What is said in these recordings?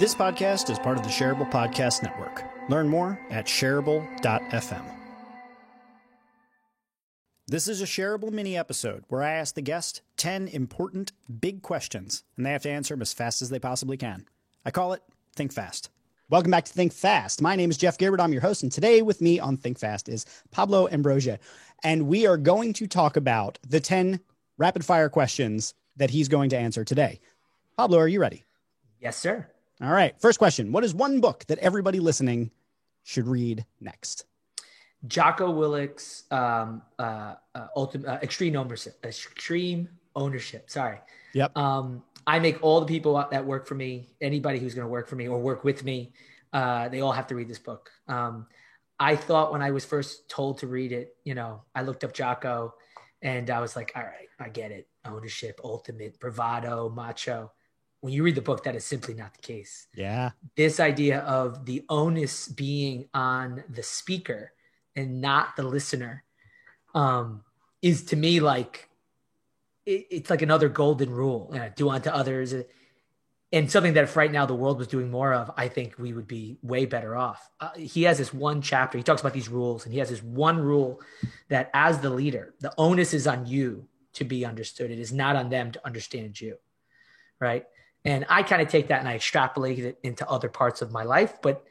This podcast is part of the Shareable Podcast Network. Learn more at shareable.fm. This is a Shareable mini episode where I ask the guest 10 important, big questions, and they have to answer them as fast as they possibly can. I call it Think Fast. Welcome back to Think Fast. My name is Jeff Gilbert. I'm your host, and today with me on Think Fast is Pablo Ambrosia, and we are going to talk about the 10 rapid-fire questions that he's going to answer today. Pablo, are you ready? Yes, sir. All right. First question. What is one book that everybody listening should read next? Jocko Willick's Extreme Ownership. Sorry. Yep. I make all the people that work for me, anybody who's going to work for me or work with me, they all have to read this book. I thought when I was first told to read it, I looked up Jocko and I was like, all right, I get it. Ownership, ultimate, bravado, macho. When you read the book, that is simply not the case. Yeah. This idea of the onus being on the speaker and not the listener is to me like, it's like another golden rule. Do unto others. And something that if right now the world was doing more of, I think we would be way better off. He has this one chapter. He talks about these rules, and he has this one rule that as the leader, the onus is on you to be understood. It is not on them to understand you. Right. And I kind of take that and I extrapolate it into other parts of my life. But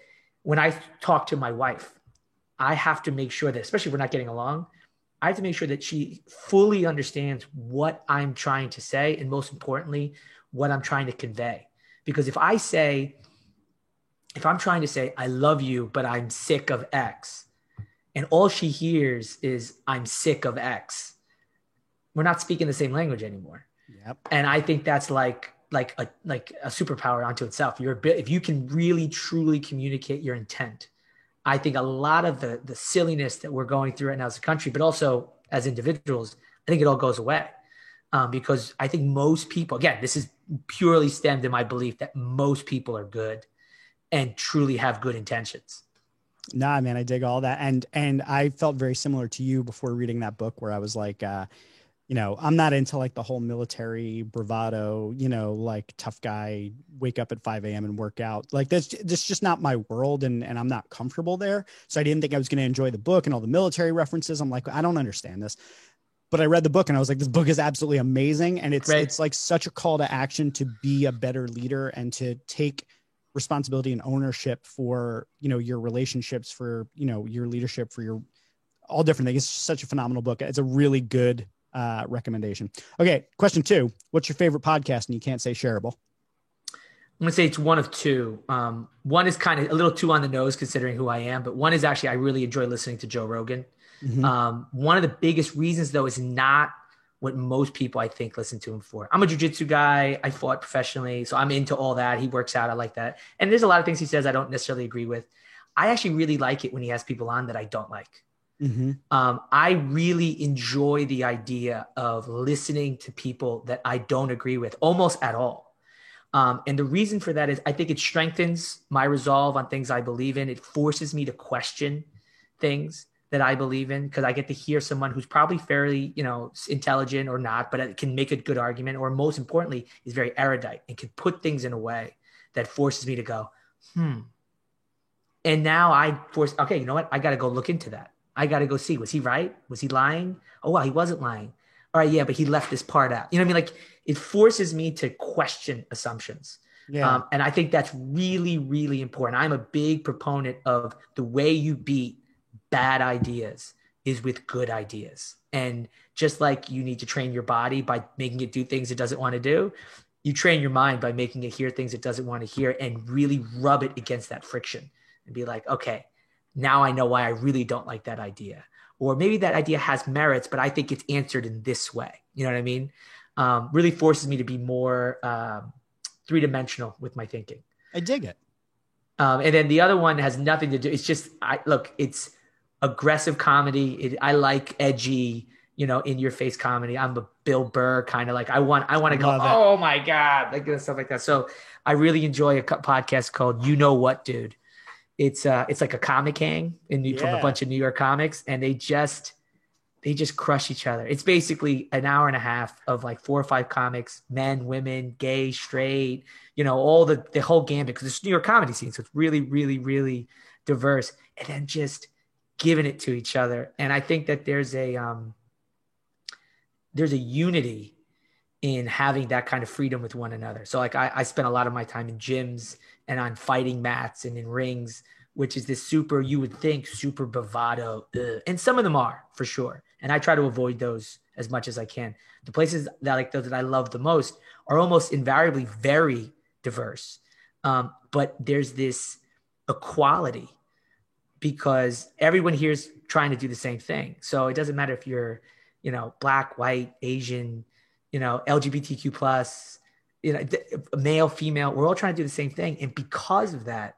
when I talk to my wife, I have to make sure that, especially if we're not getting along, I have to make sure that she fully understands what I'm trying to say. And most importantly, what I'm trying to convey. Because if I'm trying to say, I love you, but I'm sick of X, and all she hears is I'm sick of X, we're not speaking the same language anymore. Yep. And I think that's like a superpower unto itself. If you can really truly communicate your intent, I think a lot of the silliness that we're going through right now as a country, but also as individuals, I think it all goes away. Because I think most people, again, this is purely stemmed in my belief that most people are good and truly have good intentions. Nah, man, I dig all that. And I felt very similar to you before reading that book where I was like, I'm not into like the whole military bravado, like tough guy, wake up at 5 a.m. and work out. Like that's just not my world. And I'm not comfortable there. So I didn't think I was going to enjoy the book and all the military references. I'm like, I don't understand this. But I read the book and I was like, this book is absolutely amazing. And it's like such a call to action to be a better leader and to take responsibility and ownership for, your relationships, for, your leadership, for your all different things. It's such a phenomenal book. It's a really good recommendation. Okay. Question 2, what's your favorite podcast? And you can't say Shareable. I'm going to say it's one of two. One is kind of a little too on the nose considering who I am, but one is actually, I really enjoy listening to Joe Rogan. Mm-hmm. One of the biggest reasons though, is not what most people I think listen to him for. I'm a jiu-jitsu guy. I fought professionally. So I'm into all that. He works out. I like that. And there's a lot of things he says I don't necessarily agree with. I actually really like it when he has people on that I don't like. Mm-hmm. I really enjoy the idea of listening to people that I don't agree with almost at all. And the reason for that is I think it strengthens my resolve on things I believe in. It forces me to question things that I believe in because I get to hear someone who's probably fairly, intelligent or not, but can make a good argument, or most importantly, is very erudite and can put things in a way that forces me to go, And now okay, you know what? I got to go look into that. I got to go see, was he right? Was he lying? Oh, well, he wasn't lying. All right. Yeah. But he left this part out. You know what I mean? Like it forces me to question assumptions. Yeah. And I think that's really, really important. I'm a big proponent of the way you beat bad ideas is with good ideas. And just like you need to train your body by making it do things it doesn't want to do, you train your mind by making it hear things it doesn't want to hear and really rub it against that friction and be like, okay, now I know why I really don't like that idea. Or maybe that idea has merits, but I think it's answered in this way. You know what I mean? Really forces me to be more three-dimensional with my thinking. I dig it. And then the other one has nothing to do. It's just, it's aggressive comedy. I like edgy, in your face comedy. I'm a Bill Burr kind of like, I want to go, oh my God, like stuff like that. So I really enjoy a podcast called You Know What, Dude. It's like a comic hang from a bunch of New York comics. And they just, they just crush each other. It's basically an hour and a half of like 4 or 5 comics, men, women, gay, straight, all the whole gambit, because it's New York comedy scene. So it's really, really, really diverse. And then just giving it to each other. And I think that there's a unity in having that kind of freedom with one another. So like I spent a lot of my time in gyms and on fighting mats and in rings, which is this super, you would think, super bravado. And some of them are, for sure. And I try to avoid those as much as I can. The places that like those that I love the most are almost invariably very diverse. But there's this equality because everyone here is trying to do the same thing. So it doesn't matter if you're, Black, white, Asian, LGBTQ plus, male, female, we're all trying to do the same thing. And because of that,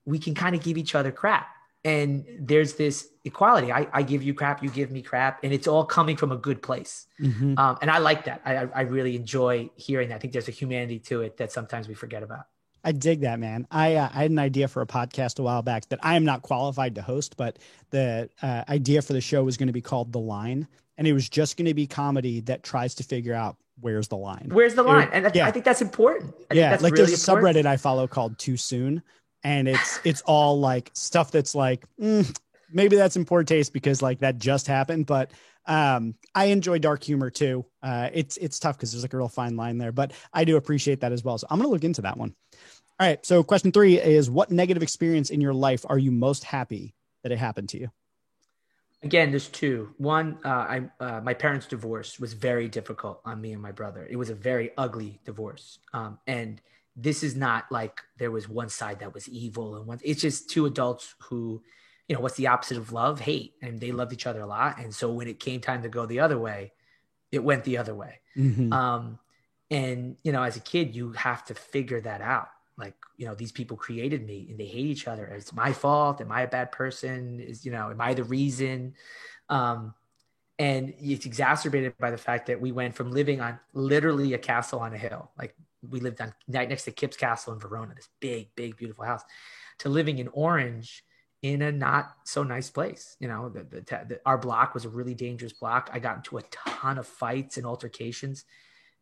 we can kind of give each other crap. And there's this equality. I give you crap, you give me crap, and it's all coming from a good place. Mm-hmm. And I like that. I really enjoy hearing that. I think there's a humanity to it that sometimes we forget about. I dig that, man. I had an idea for a podcast a while back that I am not qualified to host, but the idea for the show was going to be called The Line. And it was just going to be comedy that tries to figure out where's the line. Where's the line? And I think that's important. I think that's like really there's a subreddit I follow called Too Soon. And it's all like stuff that's like, maybe that's in poor taste because like that just happened. But I enjoy dark humor too. It's tough because there's like a real fine line there, but I do appreciate that as well. So I'm going to look into that one. All right. So question 3 is, what negative experience in your life are you most happy that it happened to you? Again, there's 2. One, my parents' divorce was very difficult on me and my brother. It was a very ugly divorce. And this is not like there was one side that was evil and it's just 2 adults who, what's the opposite of love? Hate. And they loved each other a lot. And so when it came time to go the other way, it went the other way. Mm-hmm. And, as a kid, you have to figure that out. Like, these people created me and they hate each other. It's my fault. Am I a bad person? Am I the reason? And it's exacerbated by the fact that we went from living on literally a castle on a hill. Like we lived on next to Kipps Castle in Verona, this big, big, beautiful house, to living in Orange in a not so nice place. Our block was a really dangerous block. I got into a ton of fights and altercations.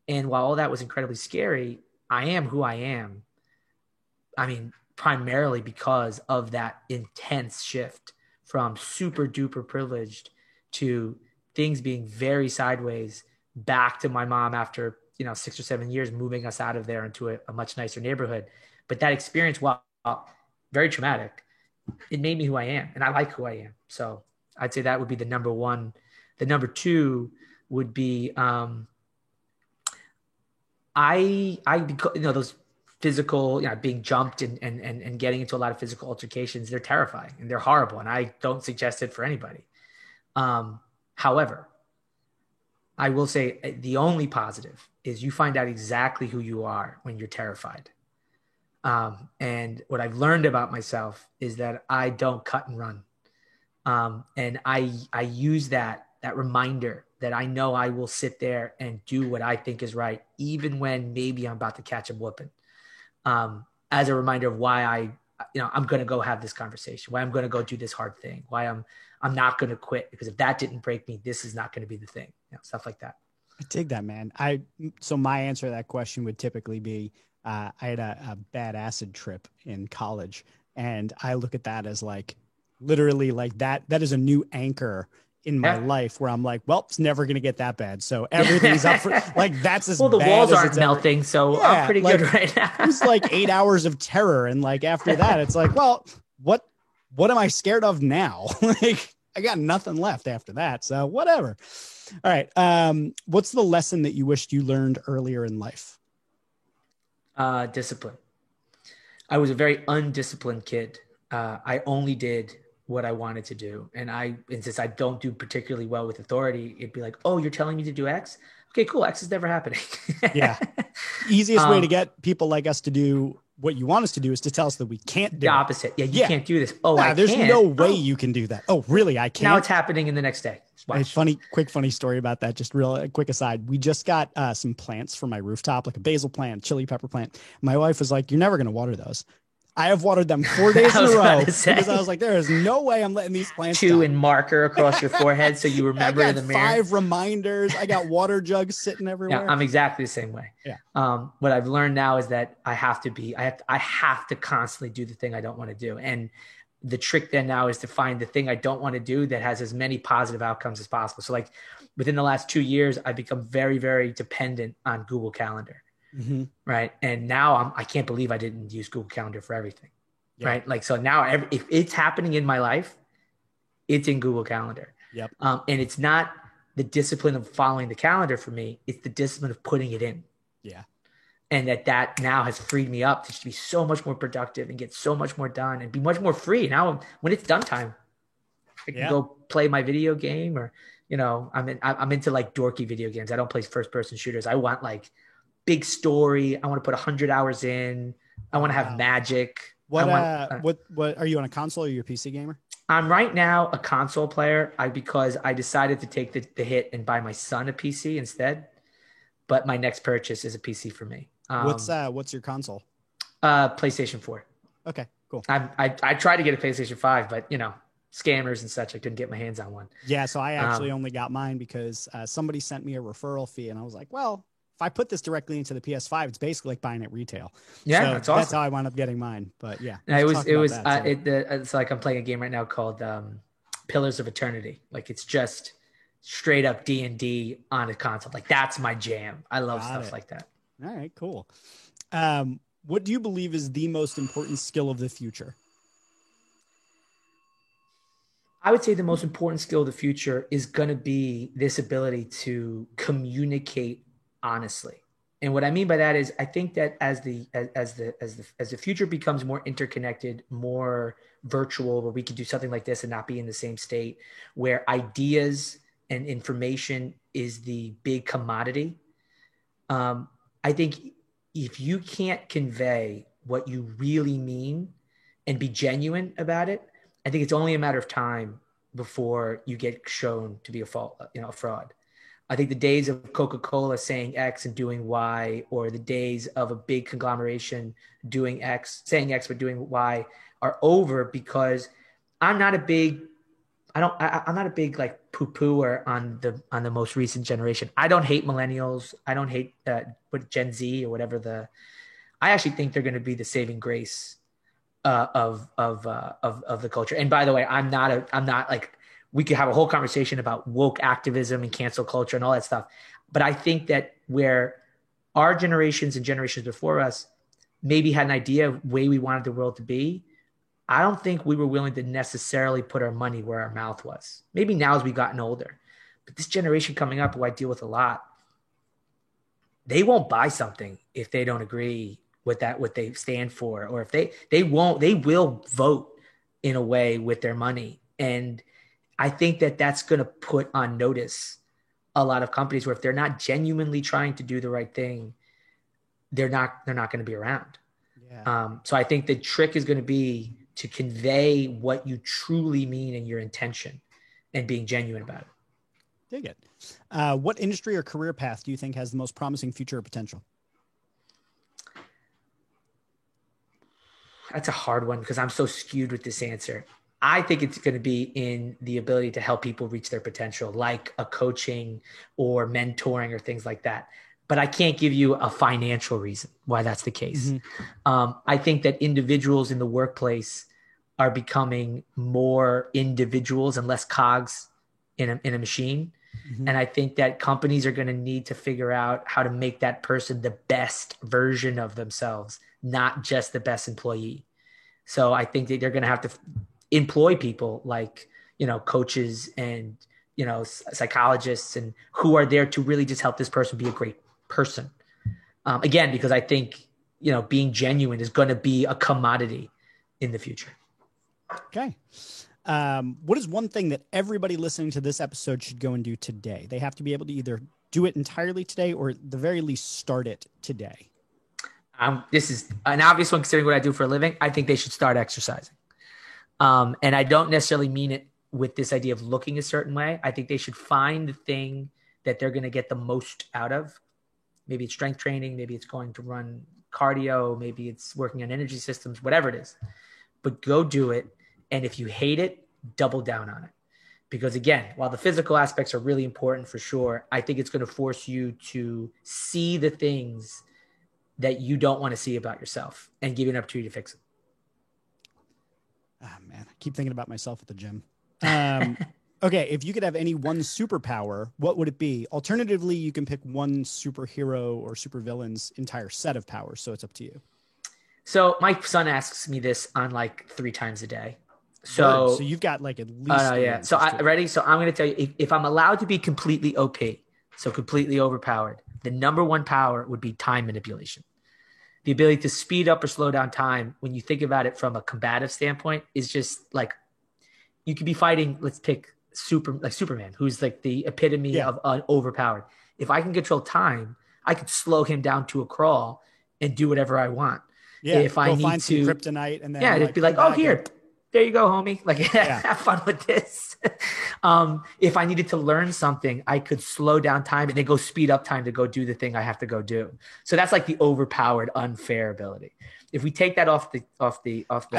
And while all that was incredibly scary, I am who I am. I mean, primarily because of that intense shift from super duper privileged to things being very sideways back to my mom after, 6 or 7 years, moving us out of there into a much nicer neighborhood. But that experience, while very traumatic, it made me who I am. And I like who I am. So I'd say that would be the number 1. The number 2 would be, those physical, being jumped and getting into a lot of physical altercations, they're terrifying and they're horrible. And I don't suggest it for anybody. However, I will say the only positive is you find out exactly who you are when you're terrified. And what I've learned about myself is that I don't cut and run. And I use that reminder that I know I will sit there and do what I think is right, even when maybe I'm about to catch a whooping. As a reminder of why I'm going to go have this conversation, why I'm going to go do this hard thing, why I'm not going to quit, because if that didn't break me, this is not going to be the thing, stuff like that. I dig that, man. So my answer to that question would typically be, I had a bad acid trip in college, and I look at that as like, literally like that is a new anchor in my life where I'm like, well, it's never going to get that bad. So everything's up for like, that's as well, the bad walls as aren't melting. So I'm pretty good right now. It was like 8 hours of terror. And like, after that, it's like, well, what am I scared of now? Like I got nothing left after that. So whatever. All right. What's the lesson that you wished you learned earlier in life? Discipline. I was a very undisciplined kid. I only did what I wanted to do. And since I don't do particularly well with authority, it'd be like, oh, you're telling me to do X? Okay, cool. X is never happening. Yeah. Easiest way to get people like us to do what you want us to do is to tell us that we can't do the opposite. Yeah, you can't do this. Oh, I there's can't. no way you can do that. Oh, really? I can't. Now it's happening in the next day. A funny story about that. Just real quick aside. We just got some plants for my rooftop, like a basil plant, chili pepper plant. My wife was like, "You're never going to water those." I have watered them 4 days in I a was about row to say. because I was like, there is no way I'm letting these plants Two die. in marker across your forehead so you remember I in got the mirror. 5 reminders. I got water jugs sitting Yeah, everywhere. I'm exactly the same way. Yeah. What I've learned now is that I have to constantly do the thing I don't want to do. And the trick then now is to find the thing I don't want to do that has as many positive outcomes as possible. So like within the last 2 years, I've become very, very dependent on Google Calendar. Mm-hmm. Right. And now I can't believe I didn't use Google Calendar for everything. Yeah. Right. Like, so now if it's happening in my life, it's in Google Calendar. Yep. And it's not the discipline of following the calendar for me. It's the discipline of putting it in. Yeah. And that now has freed me up to be so much more productive and get so much more done and be much more free. Now, when it's done time, I can go play my video game, or, you know, I'm into like dorky video games. I don't play first person shooters. I want like big story. I want to put 100 hours in. I want to have magic. What are you on, a console or are you a PC gamer? I'm right now a console player because I decided to take the hit and buy my son a PC instead. But my next purchase is a PC for me. What's your console? PlayStation 4. Okay, cool. I tried to get a PlayStation 5, but you know, scammers and such, I couldn't get my hands on one. Yeah, so I actually only got mine because somebody sent me a referral fee, and I was like, well, if I put this directly into the PS5, it's basically like buying it retail. Yeah, so that's awesome. That's how I wound up getting mine. But yeah, it's like I'm playing a game right now called Pillars of Eternity. Like it's just straight up D&D on a console. Like that's my jam. I love stuff like that. All right, cool. What do you believe is the most important skill of the future? I would say the most important skill of the future is going to be this ability to communicate honestly. And what I mean by that is I think that as the future becomes more interconnected, more virtual, where we can do something like this and not be in the same state, where ideas and information is the big commodity. I think if you can't convey what you really mean and be genuine about it, I think it's only a matter of time before you get shown to be a fraud. I think the days of Coca-Cola saying X and doing Y, or the days of a big conglomeration saying X but doing Y, are over, because I'm not a big like poo-pooer on the most recent generation. I don't hate millennials. I don't hate Gen Z or whatever. I actually think they're going to be the saving grace of the culture. And by the way, I'm not like, we could have a whole conversation about woke activism and cancel culture and all that stuff. But I think that where our generations and generations before us maybe had an idea of the way we wanted the world to be, I don't think we were willing to necessarily put our money where our mouth was. Maybe now as we've gotten older, but this generation coming up, who I deal with a lot, they won't buy something if they don't agree with what they stand for, or if they will vote in a way with their money. And I think that that's going to put on notice a lot of companies where if they're not genuinely trying to do the right thing, they're not going to be around. Yeah. So I think the trick is going to be to convey what you truly mean and your intention, and being genuine about it. Dig it. What industry or career path do you think has the most promising future or potential? That's a hard one because I'm so skewed with this answer. I think it's going to be in the ability to help people reach their potential, like a coaching or mentoring or things like that. But I can't give you a financial reason why that's the case. Mm-hmm. I think that individuals in the workplace are becoming more individuals and less cogs in a machine. Mm-hmm. And I think that companies are going to need to figure out how to make that person the best version of themselves, not just the best employee. So I think that they're going to have to employ people like, coaches and, psychologists, and who are there to really just help this person be a great person. Again, because I think, being genuine is going to be a commodity in the future. Okay. What is one thing that everybody listening to this episode should go and do today? They have to be able to either do it entirely today, or at the very least start it today. This is an obvious one considering what I do for a living. I think they should start exercising. And I don't necessarily mean it with this idea of looking a certain way. I think they should find the thing that they're going to get the most out of. Maybe it's strength training. Maybe it's going to run cardio, maybe it's working on energy systems, whatever it is, but go do it. And if you hate it, double down on it. Because again, while the physical aspects are really important for sure, I think it's going to force you to see the things that you don't want to see about yourself and give you an opportunity to fix it. Oh man, I keep thinking about myself at the gym. Okay, if you could have any one superpower, what would it be? Alternatively, you can pick one superhero or supervillain's entire set of powers, so it's up to you. So my son asks me this on like 3 times a day. So you've got like at least yeah. So ready? So I'm going to tell you, if I'm allowed to be completely OP, so completely overpowered, the number one power would be time manipulation. The ability to speed up or slow down time, when you think about it from a combative standpoint, is just like, you could be fighting, let's pick Superman, who's like the epitome of overpowered. If I can control time, I could slow him down to a crawl and do whatever I want. Yeah, if I need find to some kryptonite and then it'd be like, oh, here, there you go, homie. Like, have fun with this. If I needed to learn something, I could slow down time and then go speed up time to go do the thing I have to go do. So that's like the overpowered, unfair ability. If we take that off the, I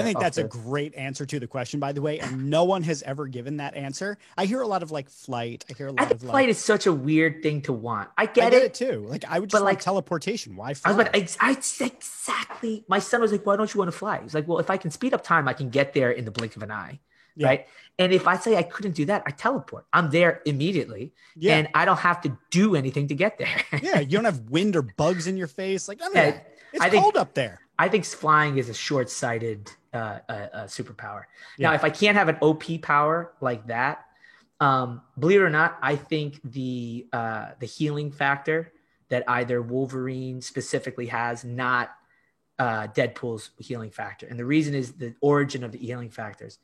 think that's a great answer to the question, by the way. And no one has ever given that answer. I hear a lot of like flight. I hear a lot of flight is such a weird thing to want. I get it too. Like I would just want teleportation. Why fly? I exactly. My son was like, why don't you want to fly? He's like, well, if I can speed up time, I can get there in the blink of an eye. Yeah. Right. And if I say I couldn't do that, I teleport. I'm there immediately. Yeah. And I don't have to do anything to get there. Yeah. You don't have wind or bugs in your face. Like, it's cold up there. I think flying is a short-sighted superpower. Yeah. Now, if I can't have an OP power like that, believe it or not, I think the healing factor that either Wolverine specifically has, not Deadpool's healing factor. And the reason is the origin of the healing factors.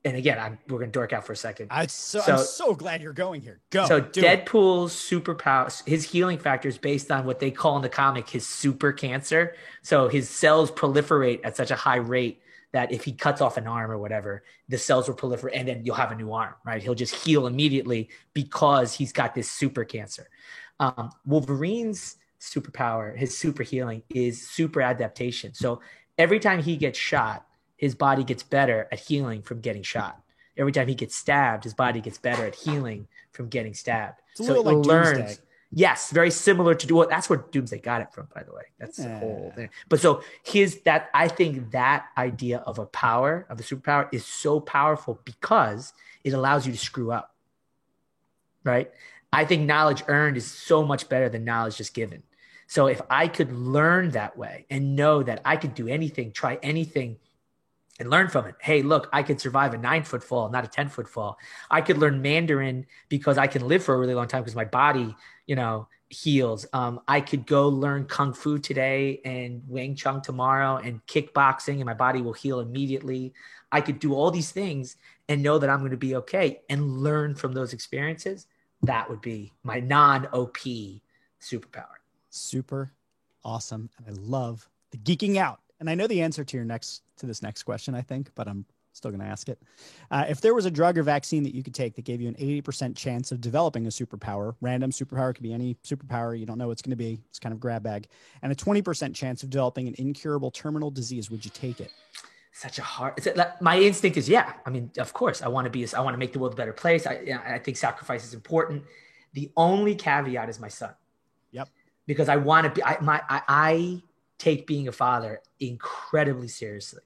And again, we're going to dork out for a second. I'm so glad you're going here. Go. So Deadpool's superpower, his healing factor is based on what they call in the comic his super cancer. So his cells proliferate at such a high rate that if he cuts off an arm or whatever, the cells will proliferate and then you'll have a new arm, right? He'll just heal immediately because he's got this super cancer. Wolverine's superpower, his super healing, is super adaptation. So every time he gets shot, his body gets better at healing from getting shot. Every time he gets stabbed, his body gets better at healing from getting stabbed. It's a little like Doomsday. Yes, very similar to that's where Doomsday got it from, by the way. That's the whole thing. But so I think that idea of a superpower is so powerful because it allows you to screw up. Right? I think knowledge earned is so much better than knowledge just given. So if I could learn that way and know that I could do anything, try anything, and learn from it. Hey, look, I could survive a 9-foot fall, not a 10-foot fall. I could learn Mandarin because I can live for a really long time because my body, heals. I could go learn Kung Fu today and Wing Chun tomorrow and kickboxing and my body will heal immediately. I could do all these things and know that I'm going to be okay and learn from those experiences. That would be my non-OP superpower. Super awesome. And I love the geeking out. And I know the answer to this next question, I think, but I'm still going to ask it. If there was a drug or vaccine that you could take that gave you an 80% chance of developing a superpower, random superpower, could be any superpower, you don't know what it's going to be, it's kind of grab bag, and a 20% chance of developing an incurable terminal disease, would you take it? My instinct is, yeah. I mean, of course, I want to make the world a better place. I think sacrifice is important. The only caveat is my son. Yep. Because I want to be, I take being a father incredibly seriously.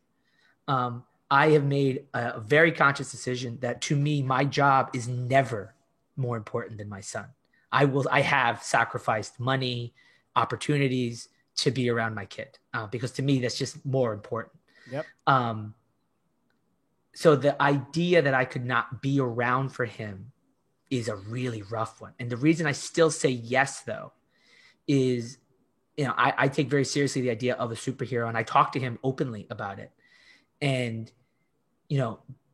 I have made a very conscious decision that to me, my job is never more important than my son. I have sacrificed money, opportunities to be around my kid because to me, that's just more important. Yep. So the idea that I could not be around for him is a really rough one. And the reason I still say yes, though, is, I take very seriously the idea of a superhero, and I talk to him openly about it. And,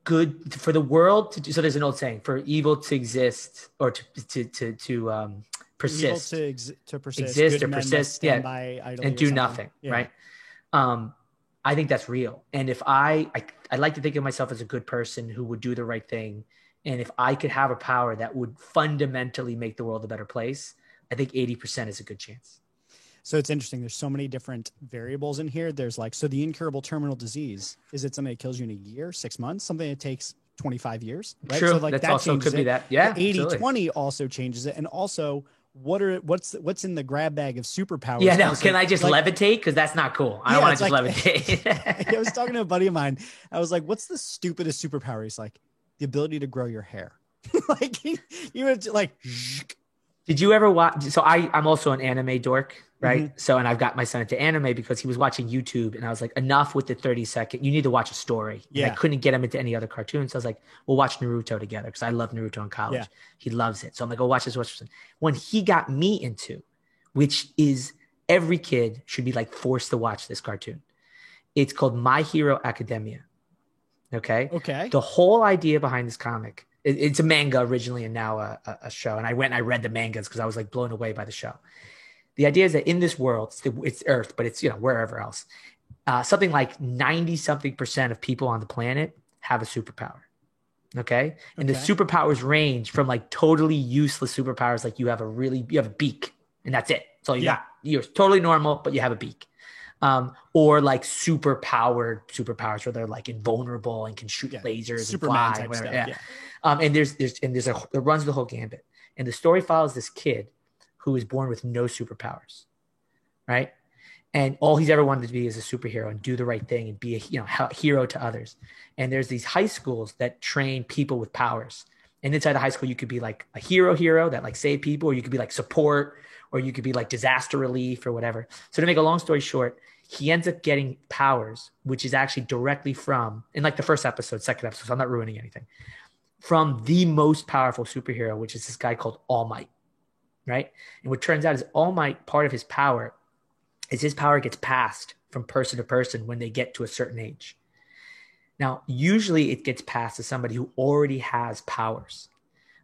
good for the world to do. So there's an old saying, for evil to exist or to persist, to persist, exist or persist, and do nothing. Yeah. Right. I think that's real. And if I like to think of myself as a good person who would do the right thing. And if I could have a power that would fundamentally make the world a better place, I think 80% is a good chance. So it's interesting. There's so many different variables in here. There's like, so the incurable terminal disease, is it something that kills you in a year, 6 months, something that takes 25 years, right? True. So like That's that also changes could be it. that. Yeah. The 80/20 also changes it. And also what's in the grab bag of superpowers? Yeah. No, also, can I just like, levitate? Cause that's not cool. I don't want to just levitate. I was talking to a buddy of mine. I was like, what's the stupidest superpower? He's like, the ability to grow your hair. Like you would like, Did you ever watch? So I'm also an anime dork, right? Mm-hmm. So, and I've got my son into anime because he was watching YouTube, and I was like, enough with the 30-second. You need to watch a story. Yeah. And I couldn't get him into any other cartoons. So I was like, we'll watch Naruto together because I love Naruto in college. Yeah. He loves it. So I'm like, go watch this. When he got me into, which is every kid should be like forced to watch this cartoon. It's called My Hero Academia. Okay. Okay. The whole idea behind this comic, it's a manga originally and now a show. And I went and I read the mangas because I was like blown away by the show. The idea is that in this world, it's Earth, but it's, wherever else, something like 90-something% of people on the planet have a superpower. Okay. And the superpowers range from like totally useless superpowers. Like you have a beak and that's it. That's all you got. You're totally normal, but you have a beak. Or like super powered superpowers where they're like invulnerable and can shoot lasers Superman and fly. type Whatever. stuff. Yeah. And it runs the whole gambit. And the story follows this kid who is born with no superpowers, right? And all he's ever wanted to be is a superhero and do the right thing and be a hero to others. And there's these high schools that train people with powers. And inside the high school, you could be like a hero that like save people, or you could be like support, or you could be like disaster relief or whatever. So to make a long story short, he ends up getting powers, which is actually directly from, in like the second episode, so I'm not ruining anything, from the most powerful superhero, which is this guy called All Might, right? And what turns out is All Might, part of his power is his power gets passed from person to person when they get to a certain age. Now, usually it gets passed to somebody who already has powers.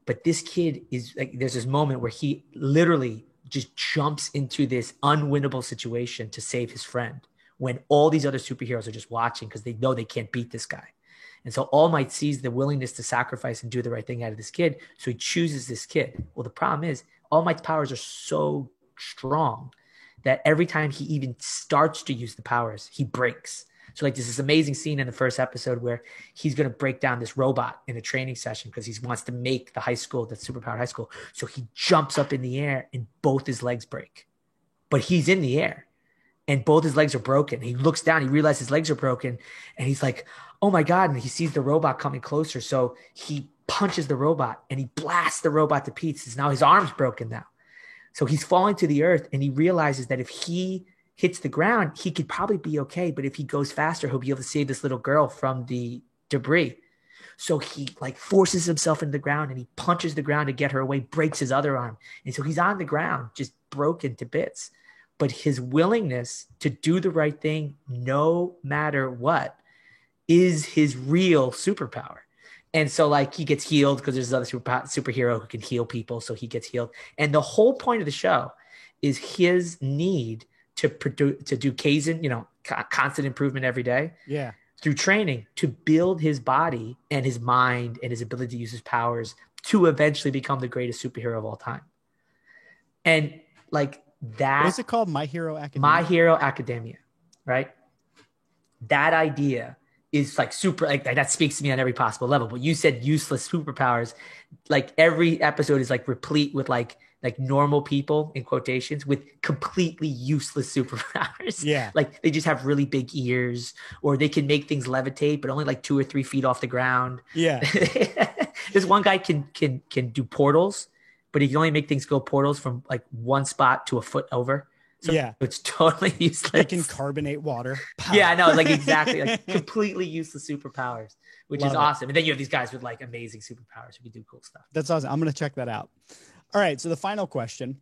But this kid is like, there's this moment where he literally just jumps into this unwinnable situation to save his friend when all these other superheroes are just watching because they know they can't beat this guy. And so All Might sees the willingness to sacrifice and do the right thing out of this kid. So he chooses this kid. Well, the problem is All Might's powers are so strong that every time he even starts to use the powers, he breaks. So like there's this amazing scene in the first episode where he's going to break down this robot in a training session because he wants to make the high school, the superpowered high school. So he jumps up in the air and both his legs break. But he's in the air and both his legs are broken. He looks down, he realizes his legs are broken and he's like, oh my God. And he sees the robot coming closer. So he punches the robot and he blasts the robot to pieces. Now his arm's broken now. So he's falling to the earth and he realizes that if he hits the ground, he could probably be okay. But if he goes faster, he'll be able to save this little girl from the debris. So he like forces himself into the ground and he punches the ground to get her away, breaks his other arm. And so he's on the ground, just broken to bits. But his willingness to do the right thing, no matter what, is his real superpower. And so like he gets healed because there's another superhero who can heal people. So he gets healed. And the whole point of the show is his need to do Kaizen, constant improvement every day. Yeah. Through training to build his body and his mind and his ability to use his powers to eventually become the greatest superhero of all time. And like that. What is it called? My Hero Academia? My Hero Academia, right? That idea is like super, like that speaks to me on every possible level. But you said useless superpowers. Like every episode is like replete with like normal people in quotations with completely useless superpowers. Yeah. Like they just have really big ears or they can make things levitate, but only like 2 or 3 feet off the ground. Yeah. This one guy can do portals, but he can only make things go portals from like one spot to a foot over. So yeah. It's totally useless. They can carbonate water. Yeah, I know. Like exactly. Like completely useless superpowers, which is awesome. And then you have these guys with like amazing superpowers who can do cool stuff. That's awesome. I'm going to check that out. All right. So the final question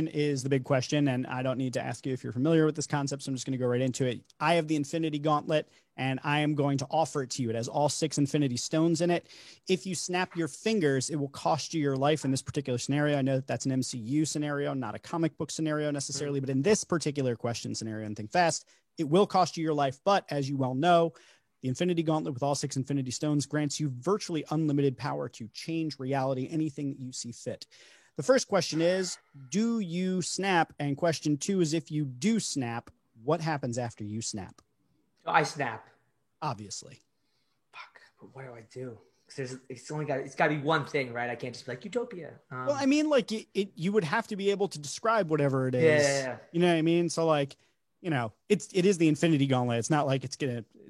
is the big question. And I don't need to ask you if you're familiar with this concept. So I'm just going to go right into it. I have the Infinity Gauntlet and I am going to offer it to you. It has all 6 Infinity Stones in it. If you snap your fingers, it will cost you your life in this particular scenario. I know that that's an MCU scenario, not a comic book scenario necessarily, but in this particular question scenario and think fast, it will cost you your life. But as you well know, the Infinity Gauntlet with all 6 Infinity Stones grants you virtually unlimited power to change reality, anything that you see fit. The first question is, do you snap? And question 2 is, if you do snap, what happens after you snap? I snap. Obviously. Fuck. But what do I do? Because it's got to be one thing, right? I can't just be like utopia. Well, I mean, like you would have to be able to describe whatever it is. Yeah. You know what I mean? So like, you know, it is the Infinity Gauntlet. It's not like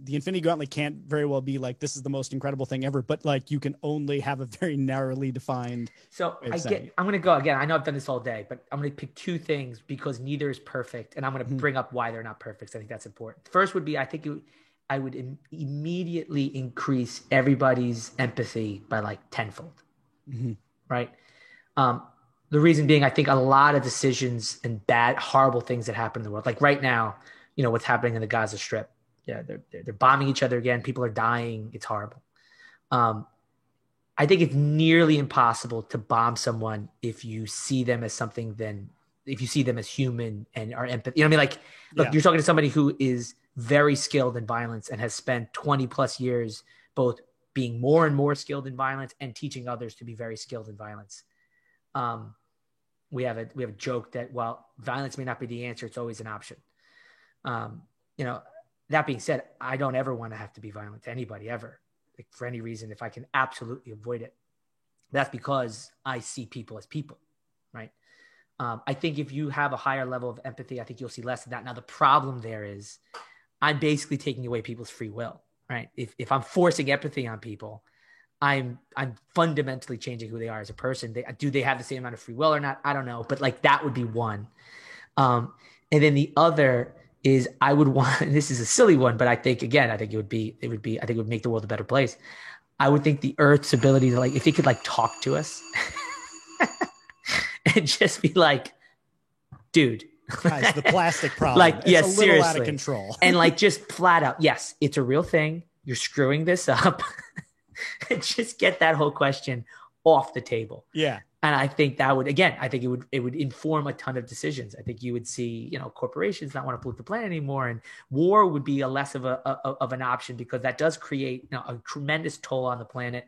the Infinity Gauntlet can't very well be like, this is the most incredible thing ever, but like you can only have a very narrowly defined. So I'm going to go again. I know I've done this all day, but I'm going to pick 2 things because neither is perfect. And I'm going to bring up why they're not perfect. So I think that's important. First would be, I would immediately increase everybody's empathy by like tenfold. Right. The reason being, I think a lot of decisions and bad, horrible things that happen in the world, like right now, you know, what's happening in the Gaza Strip. Yeah. They're bombing each other again. People are dying. It's horrible. I think it's nearly impossible to bomb someone if you see them as something if you see them as human and are empathy. You know what I mean? Like, look, You're talking to somebody who is very skilled in violence and has spent 20 plus years both being more and more skilled in violence and teaching others to be very skilled in violence. We have a joke that while violence may not be the answer, it's always an option. You know, that being said, I don't ever want to have to be violent to anybody ever, like for any reason, if I can absolutely avoid it. That's because I see people as people, right? I think if you have a higher level of empathy, I think you'll see less of that. Now, the problem there is I'm basically taking away people's free will, right? If I'm forcing empathy on people, I'm fundamentally changing who they are as a person. Do they have the same amount of free will or not? I don't know. But like that would be one. And then the other is I would want, and this is a silly one, but I think it would make the world a better place. I would think the Earth's ability to like, if it could like talk to us and just be like, dude. Guys, the plastic problem. Like, it's yes, a little seriously. out of control. And like just flat out, yes, it's a real thing. You're screwing this up. And just get that whole question off the table. Yeah. And I think that would, again, I think it would inform a ton of decisions. I think you would see, you know, corporations not want to pollute the planet anymore, and war would be a less of an option because that does create, you know, a tremendous toll on the planet.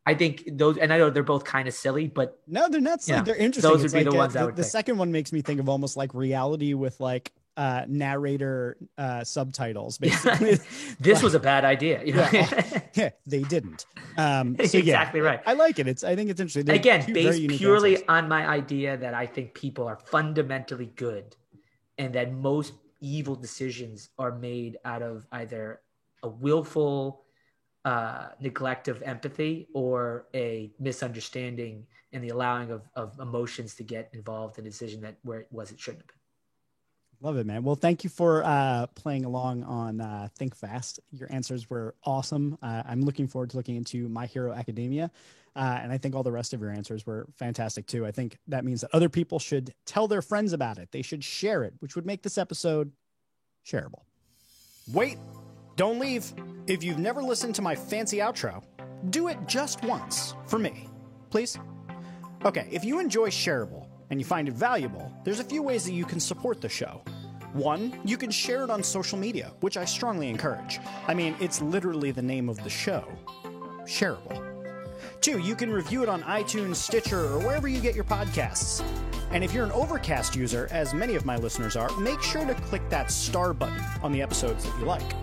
I think those, and I know they're both kind of silly, but no, they're not silly. They're interesting. Those would be the ones I would pick. The second one makes me think of almost like reality with like narrator subtitles. Basically, this was a bad idea. You know? Yeah, they didn't. So exactly right. I like it. I think it's interesting. They're again based purely answers. on my idea that I think people are fundamentally good, and that most evil decisions are made out of either a willful neglect of empathy or a misunderstanding and the allowing of emotions to get involved in a decision that where it shouldn't have been. Love it, man. Well, thank you for playing along on Think Fast. Your answers were awesome. I'm looking forward to looking into My Hero Academia. And I think all the rest of your answers were fantastic too. I think that means that other people should tell their friends about it. They should share it, which would make this episode shareable. Wait, don't leave. If you've never listened to my fancy outro, do it just once for me, please. Okay, if you enjoy Shareable and you find it valuable, there's a few ways that you can support the show. One, you can share it on social media, which I strongly encourage. I mean, it's literally the name of the show, Shareable. Two, you can review it on iTunes, Stitcher, or wherever you get your podcasts. And if you're an Overcast user, as many of my listeners are, make sure to click that star button on the episodes that you like.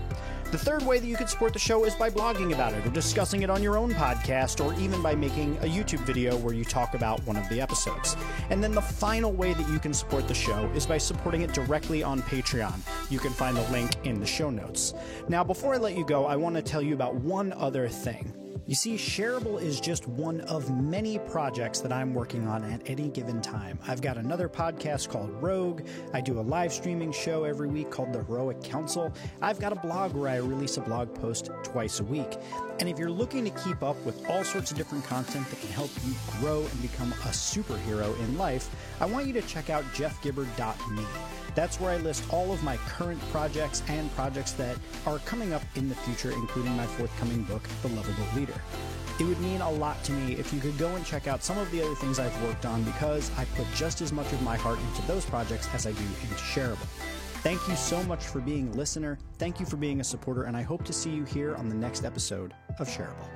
The third way that you can support the show is by blogging about it or discussing it on your own podcast, or even by making a YouTube video where you talk about one of the episodes. And then the final way that you can support the show is by supporting it directly on Patreon. You can find the link in the show notes. Now, before I let you go, I want to tell you about one other thing. You see, Shareable is just one of many projects that I'm working on at any given time. I've got another podcast called Rogue. I do a live streaming show every week called The Heroic Council. I've got a blog where I release a blog post twice a week. And if you're looking to keep up with all sorts of different content that can help you grow and become a superhero in life, I want you to check out jeffgibbard.me. That's where I list all of my current projects and projects that are coming up in the future, including my forthcoming book, The Lovable Leader. It would mean a lot to me if you could go and check out some of the other things I've worked on, because I put just as much of my heart into those projects as I do into Shareable. Thank you so much for being a listener. Thank you for being a supporter, and I hope to see you here on the next episode of Shareable.